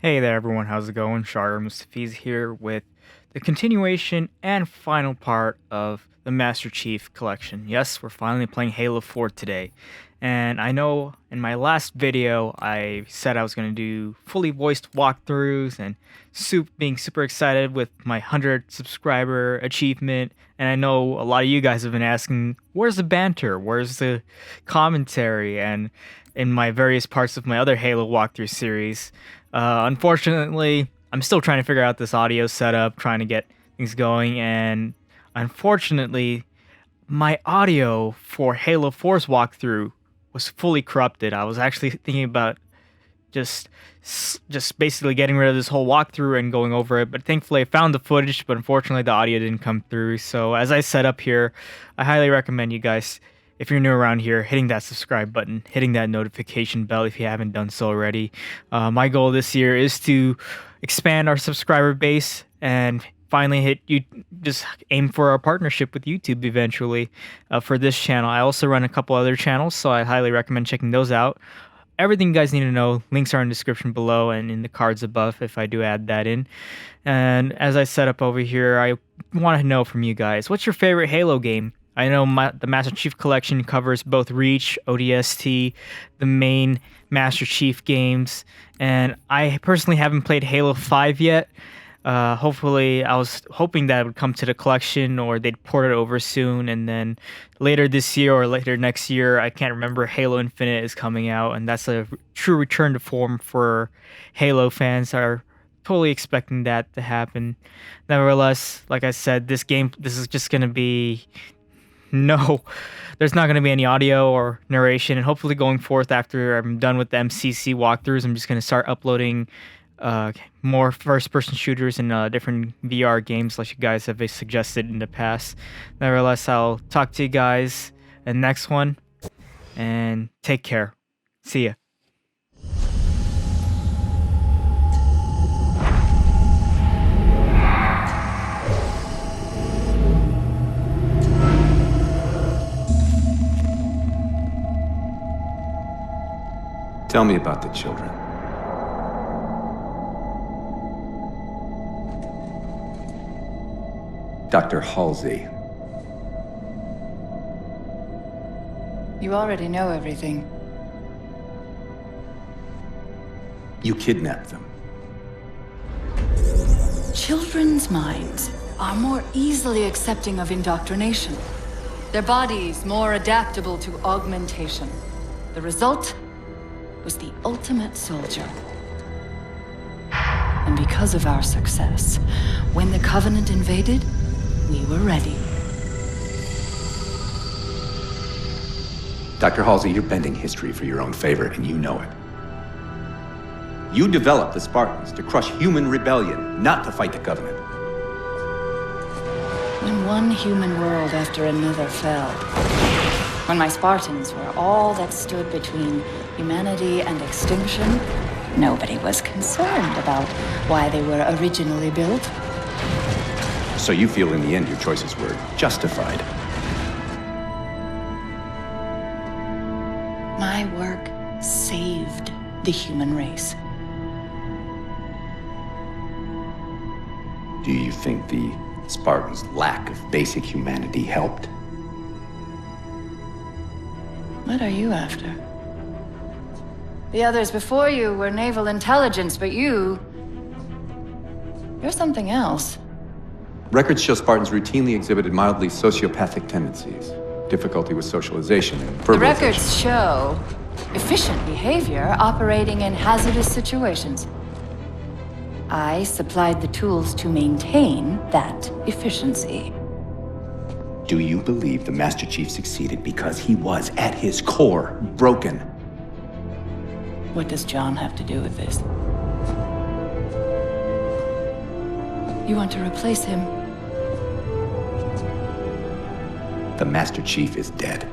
Hey there everyone, how's it going? Shar Mustafiz here with the continuation and final part of the Master Chief Collection. Yes, we're finally playing Halo 4 today. And I know in my last video I said I was going to do fully voiced walkthroughs and being super excited with my 100 subscriber achievement. And I know a lot of you guys have been asking, where's the banter? Where's the commentary? And in my various parts of my other Halo walkthrough series. Unfortunately, I'm still trying to figure out this audio setup, trying to get things going, and unfortunately, my audio for Halo 4's walkthrough was fully corrupted. I was actually thinking about just basically getting rid of this whole walkthrough and going over it, but thankfully I found the footage, but unfortunately the audio didn't come through. So as I set up here, I highly recommend you guys, if you're new around here, hitting that subscribe button, hitting that notification bell if you haven't done so already. My goal this year is to expand our subscriber base and finally just aim for our partnership with YouTube eventually for this channel. I also run a couple other channels, so I highly recommend checking those out. Everything you guys need to know, links are in the description below and in the cards above if I do add that in. And as I set up over here, I want to know from you guys, what's your favorite Halo game? I know the Master Chief Collection covers both Reach, ODST, the main Master Chief games, and I personally haven't played Halo 5 yet. Hopefully, I was hoping that it would come to the collection or they'd port it over soon, and then later this year or later next year, I can't remember, Halo Infinite is coming out, and that's a true return to form for Halo fans. Are totally expecting that to happen. Nevertheless, like I said, this is just going to be... No, there's not going to be any audio or narration, and hopefully going forth after I'm done with the MCC walkthroughs, I'm just going to start uploading more first-person shooters and different VR games like you guys have suggested in the past. Nevertheless, I'll talk to you guys in the next one, and take care. See ya. Tell me about the children. Dr. Halsey. You already know everything. You kidnapped them. Children's minds are more easily accepting of indoctrination. Their bodies more adaptable to augmentation. The result was the ultimate soldier. And because of our success, when the Covenant invaded, we were ready. Dr. Halsey, you're bending history for your own favor, and you know it. You developed the Spartans to crush human rebellion, not to fight the Covenant. When one human world after another fell, when my Spartans were all that stood between humanity and extinction, nobody was concerned about why they were originally built. So you feel in the end your choices were justified? My work saved the human race. Do you think the Spartans' lack of basic humanity helped? What are you after? The others before you were naval intelligence, but you're something else. Records show Spartans routinely exhibited mildly sociopathic tendencies, difficulty with socialization, and verbalization. The records show efficient behavior operating in hazardous situations. I supplied the tools to maintain that efficiency. Do you believe the Master Chief succeeded because he was, at his core, broken? What does John have to do with this? You want to replace him? The Master Chief is dead.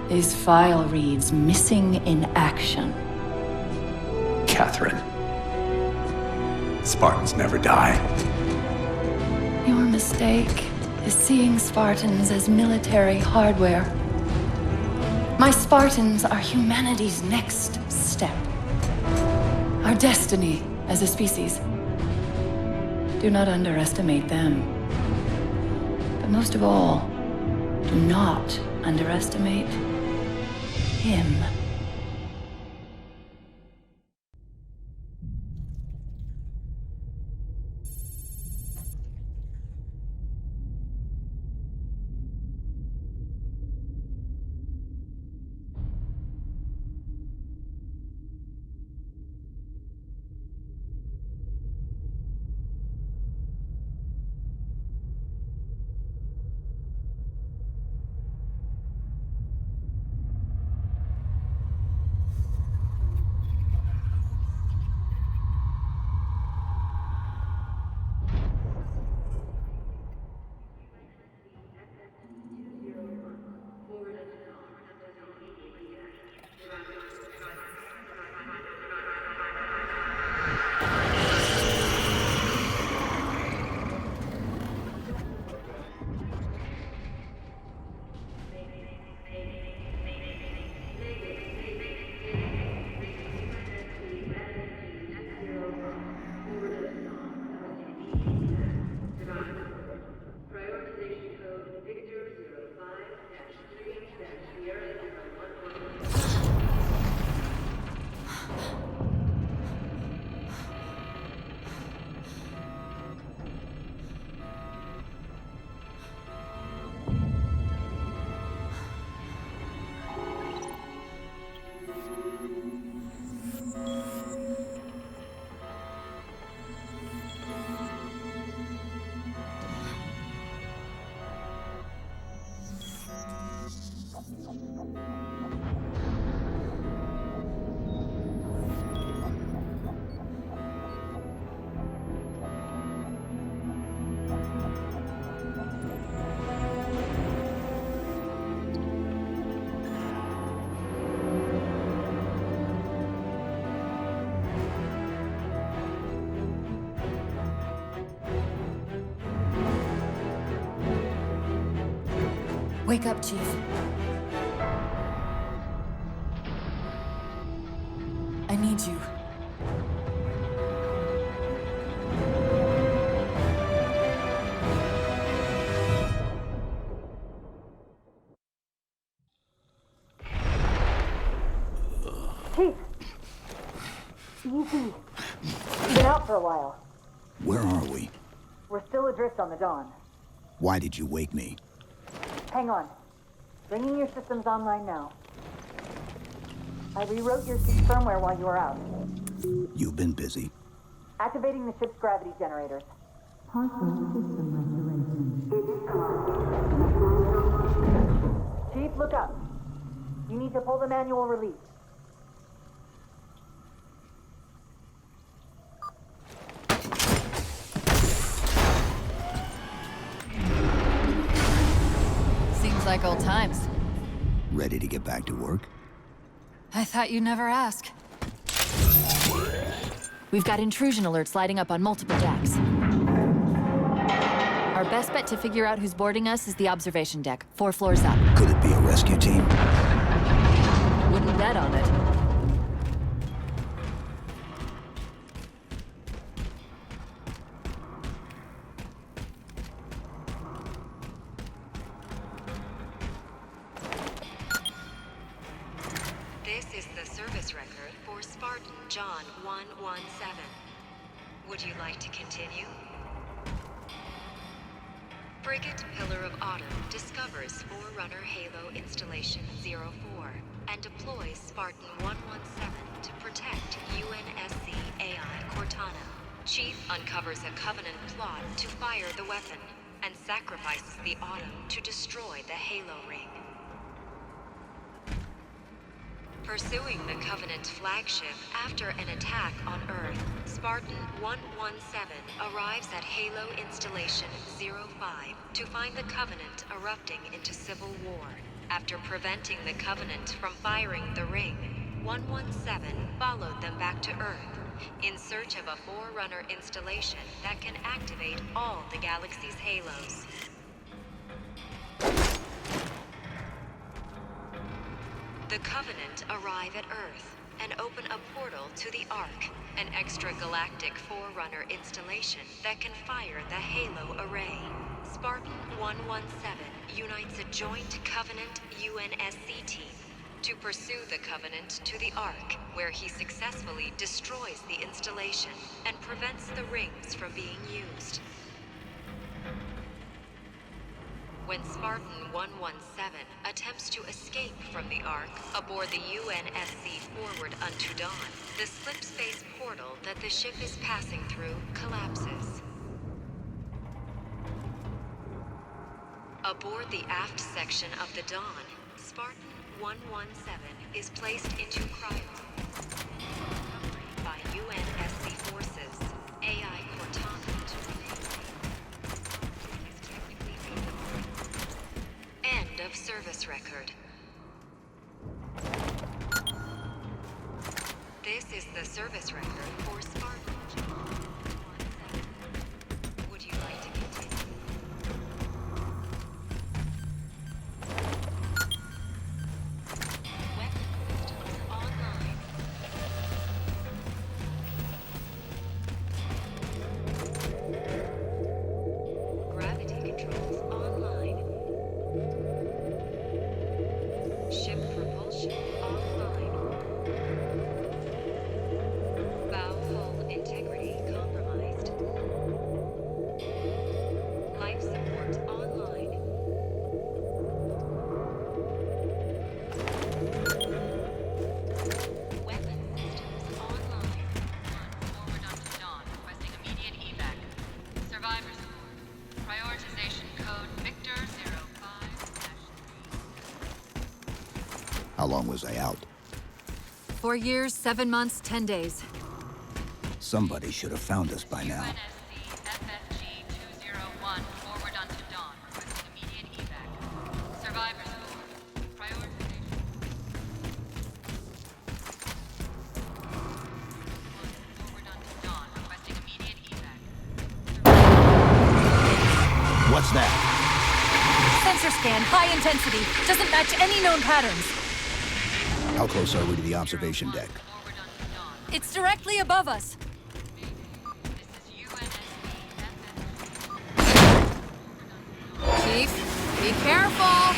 His file reads missing in action. Catherine. Spartans never die. Your mistake is seeing Spartans as military hardware. My Spartans are humanity's next step. Our destiny as a species. Do not underestimate them. But most of all, do not underestimate him. Wake up, Chief. I need you. Chief! Easy. You've been out for a while. Where are we? We're still adrift on the Dawn. Why did you wake me? Hang on. Bringing your systems online now. I rewrote your ship's firmware while you were out. You've been busy. Activating the ship's gravity generators. Chief, look up. You need to pull the manual release. Seems like old times. Ready to get back to work? I thought you'd never ask. We've got intrusion alerts lighting up on multiple decks. Our best bet to figure out who's boarding us is the observation deck, 4 floors up. Could it be a rescue team? Wouldn't bet on it. This is the service record for Spartan John 117. Would you like to continue? Frigate Pillar of Autumn discovers Forerunner Halo Installation 04 and deploys Spartan 117 to protect UNSC AI Cortana. Chief uncovers a Covenant plot to fire the weapon and sacrifices the Autumn to destroy the Halo Ring. Pursuing the Covenant flagship after an attack on Earth, Spartan 117 arrives at Halo Installation 05 to find the Covenant erupting into civil war. After preventing the Covenant from firing the ring, 117 followed them back to Earth in search of a Forerunner installation that can activate all the galaxy's halos. The Covenant arrive at Earth, and open a portal to the Ark, an extragalactic Forerunner installation that can fire the Halo array. Spartan 117 unites a joint Covenant UNSC team to pursue the Covenant to the Ark, where he successfully destroys the installation and prevents the rings from being used. When Spartan 117 attempts to escape from the Ark aboard the UNSC Forward Unto Dawn, the slip-space portal that the ship is passing through collapses. Aboard the aft section of the Dawn, Spartan 117 is placed into cryo by UNSC forces. AI Cortana to is technically feasible. End of service record. This is the service record for Spartan 117. Would you like to continue? Weapon systems online. Gravity controls online. Ship propulsion offline. Bow hull integrity compromised. Life support online. Weapon systems online. Forward onto Dawn, requesting immediate evac. Survivor support. Prioritization code Victor 05-3. How long was I out? 4 years, 7 months, 10 days. Somebody should have found us by now. UNSC FFG 201, forward onto Dawn, requesting immediate evac. Survivor support. Prioritization. Forward onto Dawn, requesting immediate evac. What's that? Sensor scan, high intensity. Doesn't match any known patterns. How close are we to the observation deck? Forward onto Dawn. It's directly above us. This is UNSC Chief, be careful.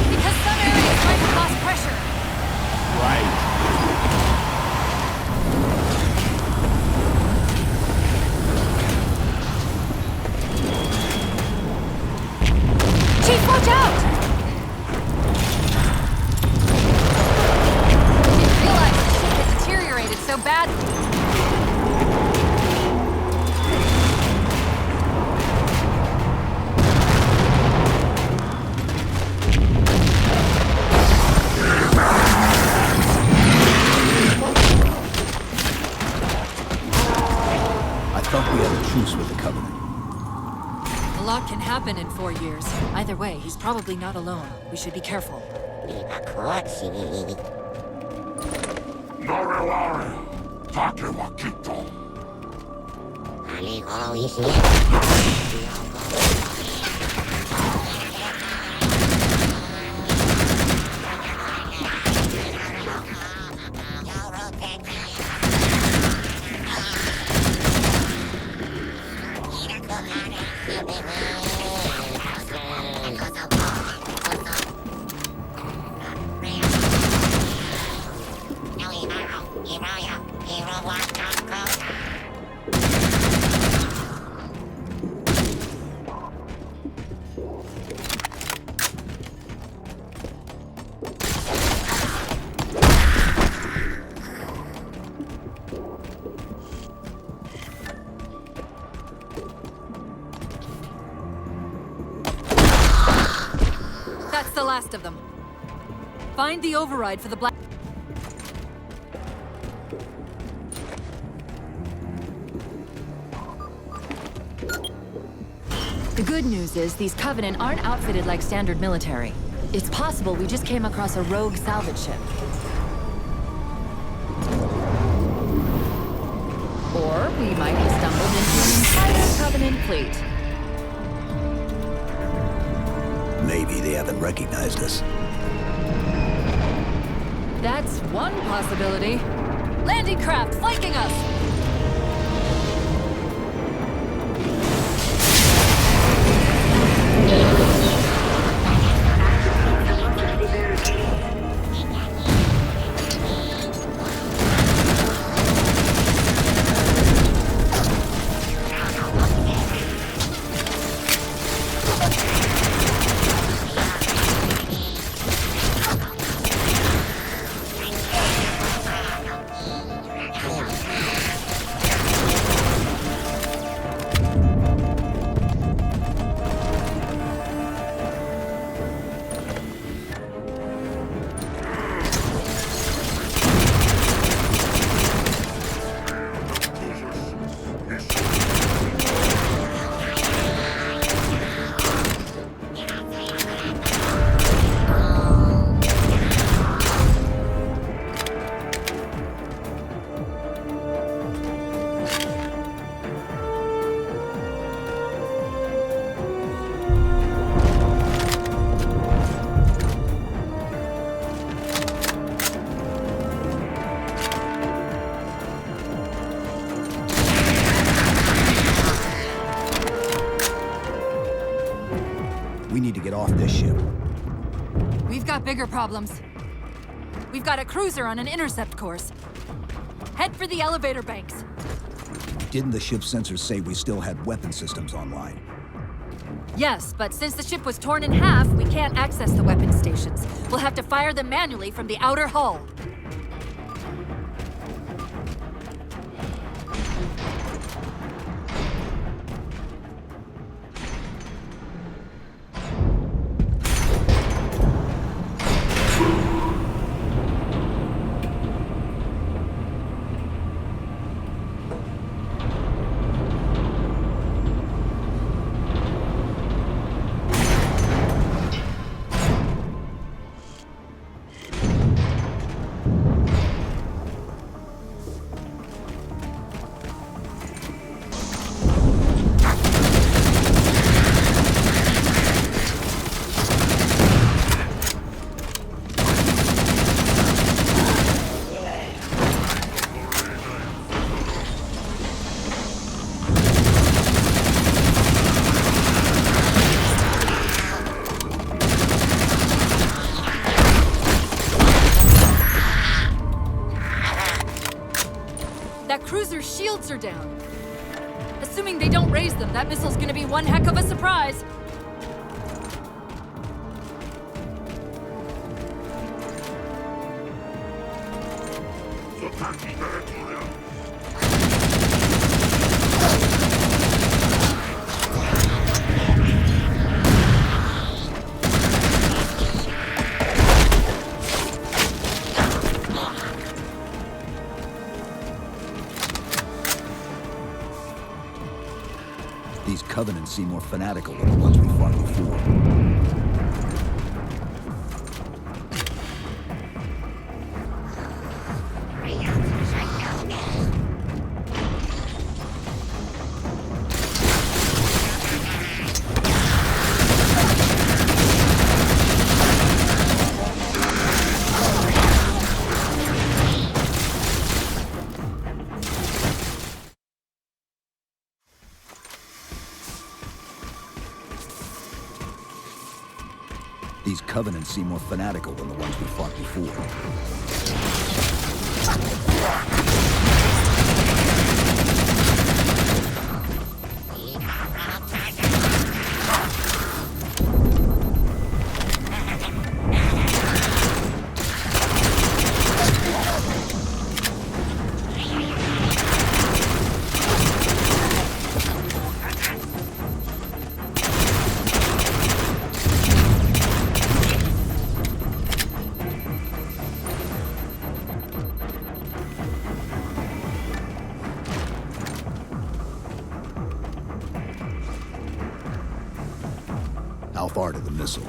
Because some areas might have lost pressure. Right. Chief, watch out! Didn't realize the ship had deteriorated so badly. I thought we had a truce with the Covenant. A lot can happen in 4 years. Either way, he's probably not alone. We should be careful. That's the last of them. Find the override for the black... The good news is these Covenant aren't outfitted like standard military. It's possible we just came across a rogue salvage ship. Or we might have stumbled into an entire Covenant fleet. Maybe they haven't recognized us. That's one possibility. Landing craft flanking us! We need to get off this ship. We've got bigger problems. We've got a cruiser on an intercept course. Head for the elevator banks. Didn't the ship's sensors say we still had weapon systems online? Yes, but since the ship was torn in half, we can't access the weapon stations. We'll have to fire them manually from the outer hull. Cruiser's shields are down. Assuming they don't raise them, that missile's gonna be one heck of a surprise. These Covenants seem more fanatical than the ones we fought before. These Covenants seem more fanatical than the ones we fought before. How far to the missile?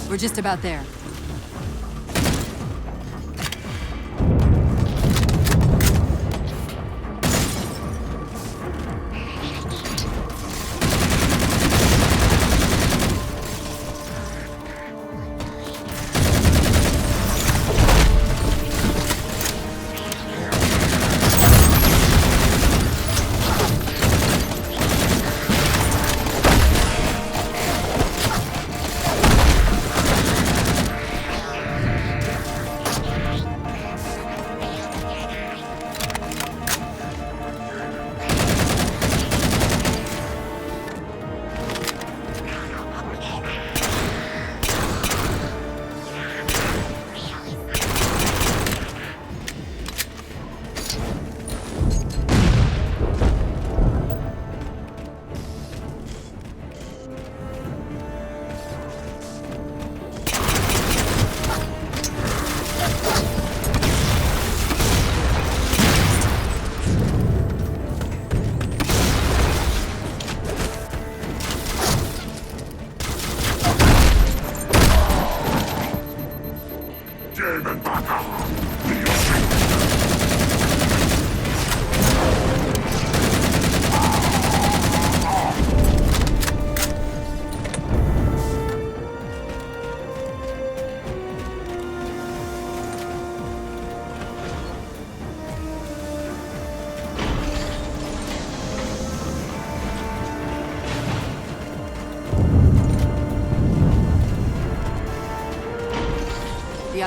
We're just about there.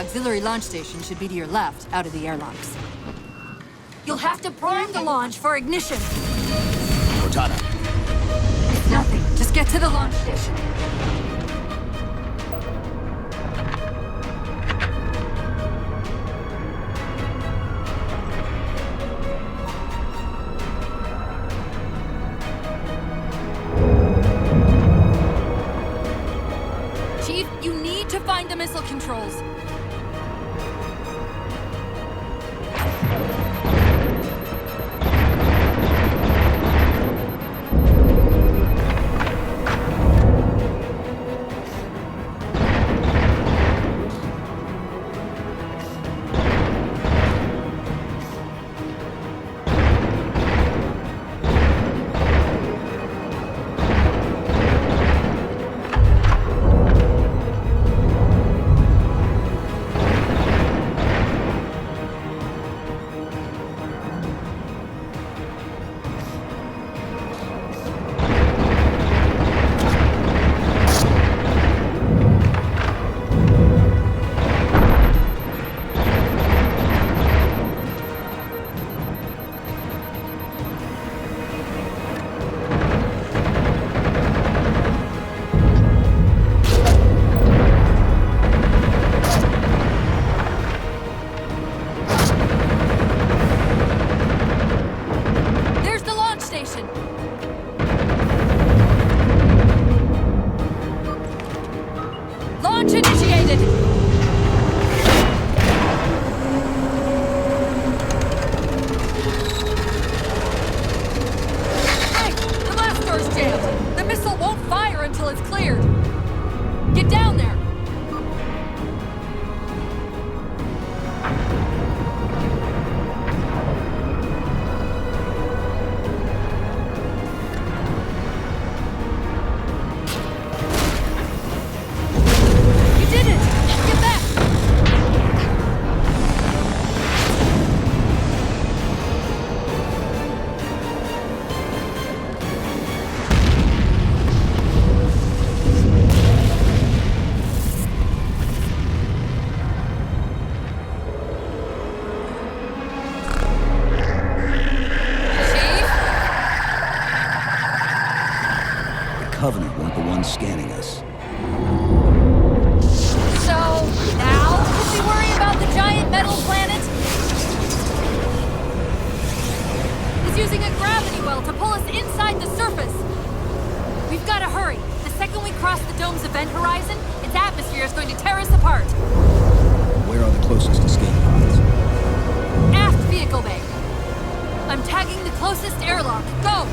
auxiliary launch station should be to your left, out of the airlocks. You'll have to prime the launch for ignition. Cortana, It's nothing. Just get to the launch station. Chief, you need to find the missile controls. Covenant weren't the ones scanning us. So, now can we worry about the giant metal planet? He's using a gravity well to pull us inside the surface. We've got to hurry. The second we cross the dome's event horizon, its atmosphere is going to tear us apart. Where are the closest escape pods? Aft vehicle bay. I'm tagging the closest airlock. Go!